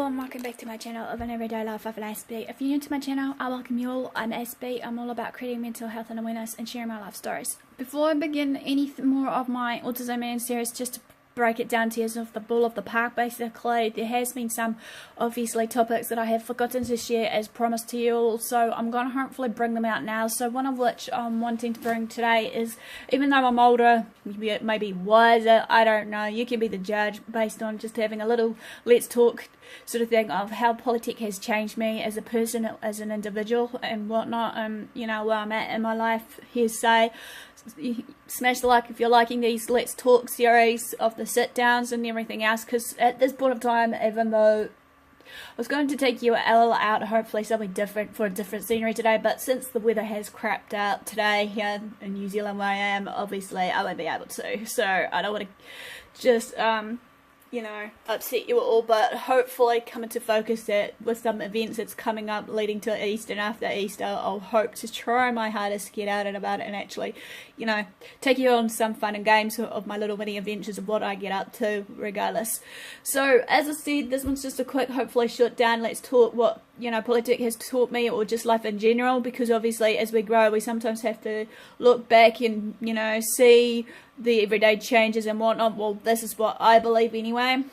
and welcome back to my channel of an everyday life of an Aspie. If you're new to my channel, I welcome you all. I'm Aspie. I'm all about creating mental health and awareness and sharing my life stories. Before I begin any more of my Autism Man series, just to break it down to you of the ball of the park, basically, there has been some obviously topics that I have forgotten to share as promised to you all, so I'm going to hopefully bring them out now. So one of which I'm wanting to bring today is, even though I'm older, maybe wiser, I don't know, you can be the judge based on just having a little let's talk sort of thing of how politics has changed me as a person, as an individual and whatnot, you know, where I'm at in my life. Here's say, smash the like if you're liking these let's talk series of the sit downs and everything else, because at this point of time, even though I was going to take you all out, hopefully something different for a different scenery today, but since the weather has crapped out today here in New Zealand where I am, obviously I won't be able to, so I don't want to just you know, upset you all, but hopefully come into focus that with some events that's coming up leading to Easter and after Easter, I'll hope to try my hardest to get out and about and actually, you know, take you on some fun and games of my little mini adventures of what I get up to regardless. So as I said, this one's just a quick, hopefully short down, let's talk what, you know, politics has taught me, or just life in general, because obviously as we grow we sometimes have to look back and, you know, see the everyday changes and whatnot. Well, this is what I believe anyway.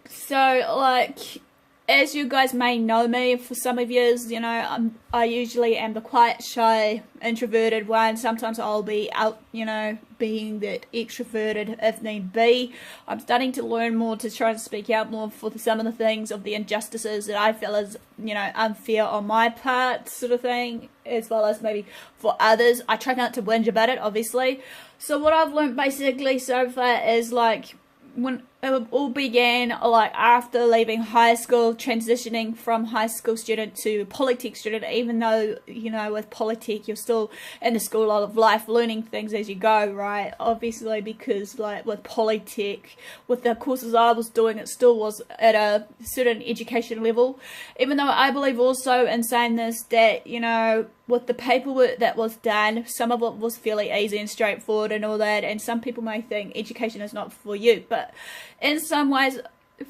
So, like, as you guys may know me, for some of yous, you know, I usually am the quiet, shy, introverted one. Sometimes I'll be out, you know, being that extroverted if need be. I'm starting to learn more to try and speak out more for some of the things of the injustices that I feel is, you know, unfair on my part, sort of thing, as well as maybe for others. I try not to whinge about it, obviously. So what I've learned basically so far is, like, when it all began, like after leaving high school, transitioning from high school student to polytech student, even though, you know, with polytech you're still in the school of life learning things as you go, right? Obviously, because like with polytech, with the courses I was doing, it still was at a certain education level, even though I believe also in saying this that, you know, with the paperwork that was done, some of it was fairly easy and straightforward and all that, and some people may think education is not for you, but in some ways,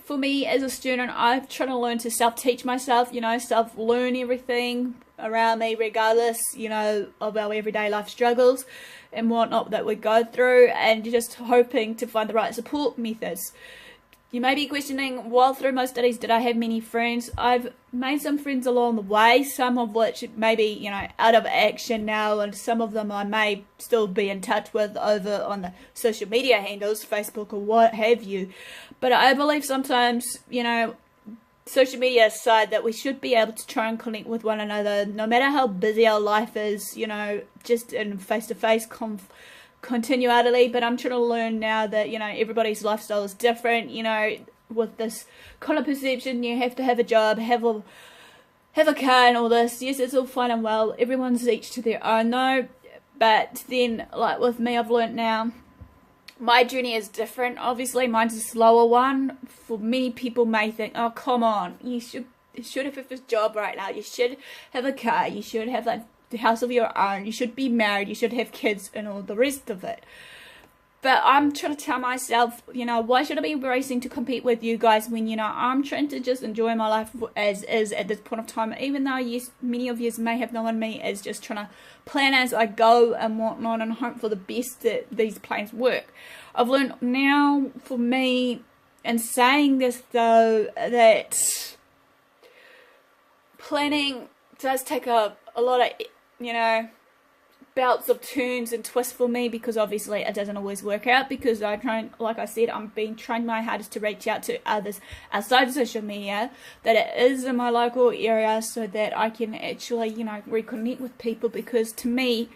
for me as a student, I've tried to learn to self-teach myself, you know, self-learn everything around me regardless, you know, of our everyday life struggles and whatnot that we go through, and just hoping to find the right support methods. You may be questioning, while through my studies did I have many friends? I've made some friends along the way, some of which maybe, you know, out of action now, and some of them I may still be in touch with over on the social media handles, Facebook or what have you. But I believe sometimes, you know, social media aside, that we should be able to try and connect with one another, no matter how busy our life is, you know, just in face-to-face continually. But I'm trying to learn now that, you know, everybody's lifestyle is different, you know, with this kind of perception you have to have a job, have a car and all this. Yes, it's all fine and well, everyone's each to their own though, but then like with me, I've learned now my journey is different. Obviously mine's a slower one. For many people may think, oh come on, you should have a job right now, you should have a car, you should have like the house of your own, you should be married, you should have kids and all the rest of it. But I'm trying to tell myself, you know, why should I be racing to compete with you guys when, you know, I'm trying to just enjoy my life as is at this point of time, even though, yes, many of you may have known me as just trying to plan as I go and whatnot and hope for the best that these plans work. I've learned now, for me, in saying this though, that planning does take a lot of, you know, bouts of turns and twists for me, because obviously it doesn't always work out, because I try, like I said, I'm being trying my hardest to reach out to others outside of social media, that it is in my local area, so that I can actually, you know, reconnect with people, because to me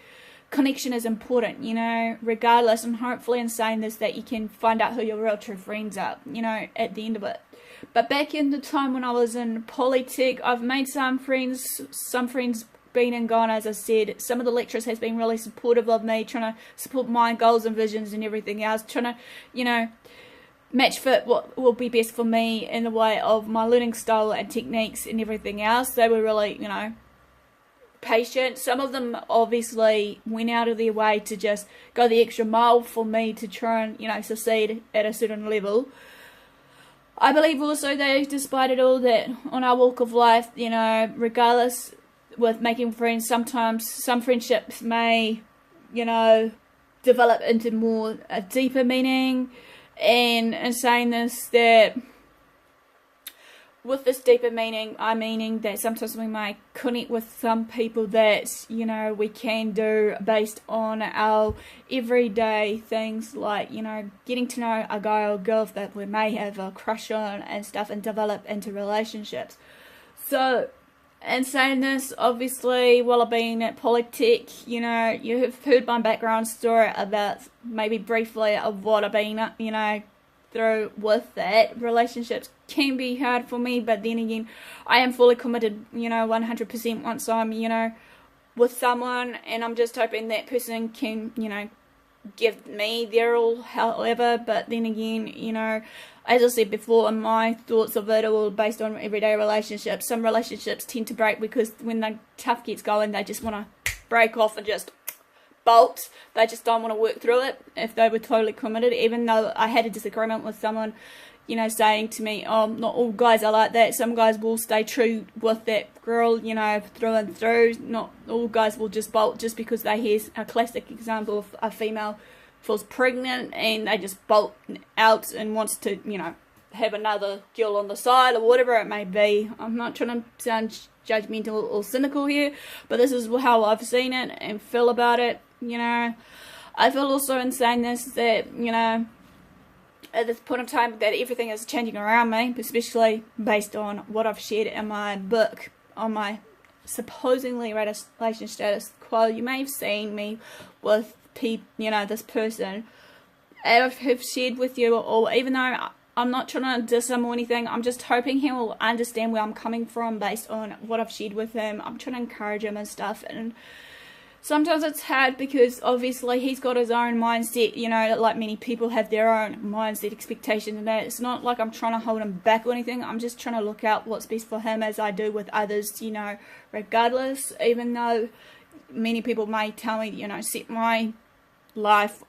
connection is important, you know, regardless. And hopefully in saying this, that you can find out who your real true friends are, you know, at the end of it. But back in the time when I was in polytech, I've made some friends been and gone, as I said. Some of the lecturers has been really supportive of me, trying to support my goals and visions and everything else, trying to, you know, match fit what will be best for me in the way of my learning style and techniques and everything else. They were really, you know, patient. Some of them obviously went out of their way to just go the extra mile for me to try and, you know, succeed at a certain level. I believe also that despite it all, that on our walk of life, you know, regardless with making friends, sometimes some friendships may, you know, develop into more a deeper meaning. And in saying this, that with this deeper meaning, I'm meaning that sometimes we might connect with some people that, you know, we can do based on our everyday things, like, you know, getting to know a guy or girl that we may have a crush on and stuff, and develop into relationships. So, in saying this, obviously, while I've been at Polytech, you know, you have heard my background story about maybe briefly of what I've been, you know, through with that. Relationships can be hard for me, but then again, I am fully committed, you know, 100% once I'm, you know, with someone, and I'm just hoping that person can, you know, give me their all, however. But then again, you know, as I said before, my thoughts of it are all based on everyday relationships. Some relationships tend to break because when the tough gets going, they just want to break off and just bolt. They just don't want to work through it if they were totally committed. Even though I had a disagreement with someone, you know, saying to me, oh, not all guys are like that. Some guys will stay true with that girl, you know, through and through. Not all guys will just bolt just because they hear a classic example of a female falls pregnant and they just bolt out and wants to, you know, have another girl on the side or whatever it may be. I'm not trying to sound judgmental or cynical here, but this is how I've seen it and feel about it. You know, I feel also in saying this that, you know, at this point in time that everything is changing around me, especially based on what I've shared in my book on my supposedly relation status quo. You may have seen me with you know, this person I have shared with you, or even though I'm not trying to diss him or anything, I'm just hoping he will understand where I'm coming from based on what I've shared with him. I'm trying to encourage him and stuff, and sometimes it's hard because obviously he's got his own mindset, you know, like many people have their own mindset, expectations and that. It's not like I'm trying to hold him back or anything. I'm just trying to look out what's best for him, as I do with others, you know, regardless. Even though many people may tell me, you know, set my life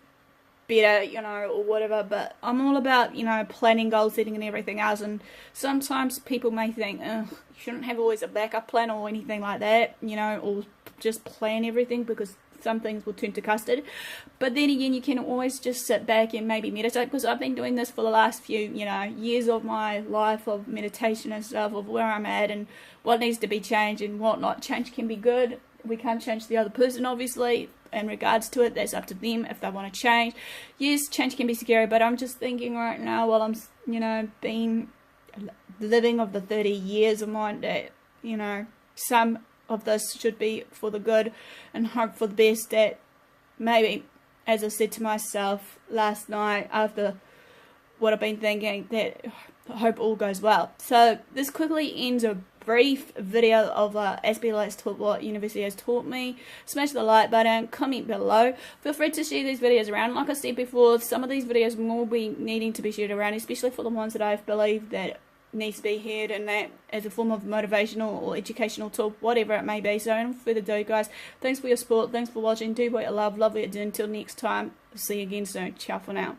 better, you know, or whatever, but I'm all about, you know, planning, goal setting and everything else. And sometimes people may think, you shouldn't have always a backup plan or anything like that, you know, or just plan everything, because some things will turn to custard. But then again, you can always just sit back and maybe meditate, because I've been doing this for the last few, you know, years of my life of meditation and stuff, of where I'm at and what needs to be changed and what not. Change can be good. We can't change the other person, obviously. In regards to it, that's up to them if they want to change. Yes, change can be scary, but I'm just thinking right now, while I'm, you know, living of the 30 years of mine, that, you know, some of this should be for the good and hope for the best. That maybe, as I said to myself last night after what I've been thinking, that I hope all goes well. So this quickly ends a brief video of Aspie taught what university has taught me. Smash the like button, comment below. Feel free to share these videos around. Like I said before, some of these videos will be needing to be shared around, especially for the ones that I believe that needs to be heard, and that as a form of motivational or educational tool, whatever it may be. So no further ado, guys, thanks for your support, thanks for watching, do what you love what you do. Until next time, see you again soon. Ciao for now.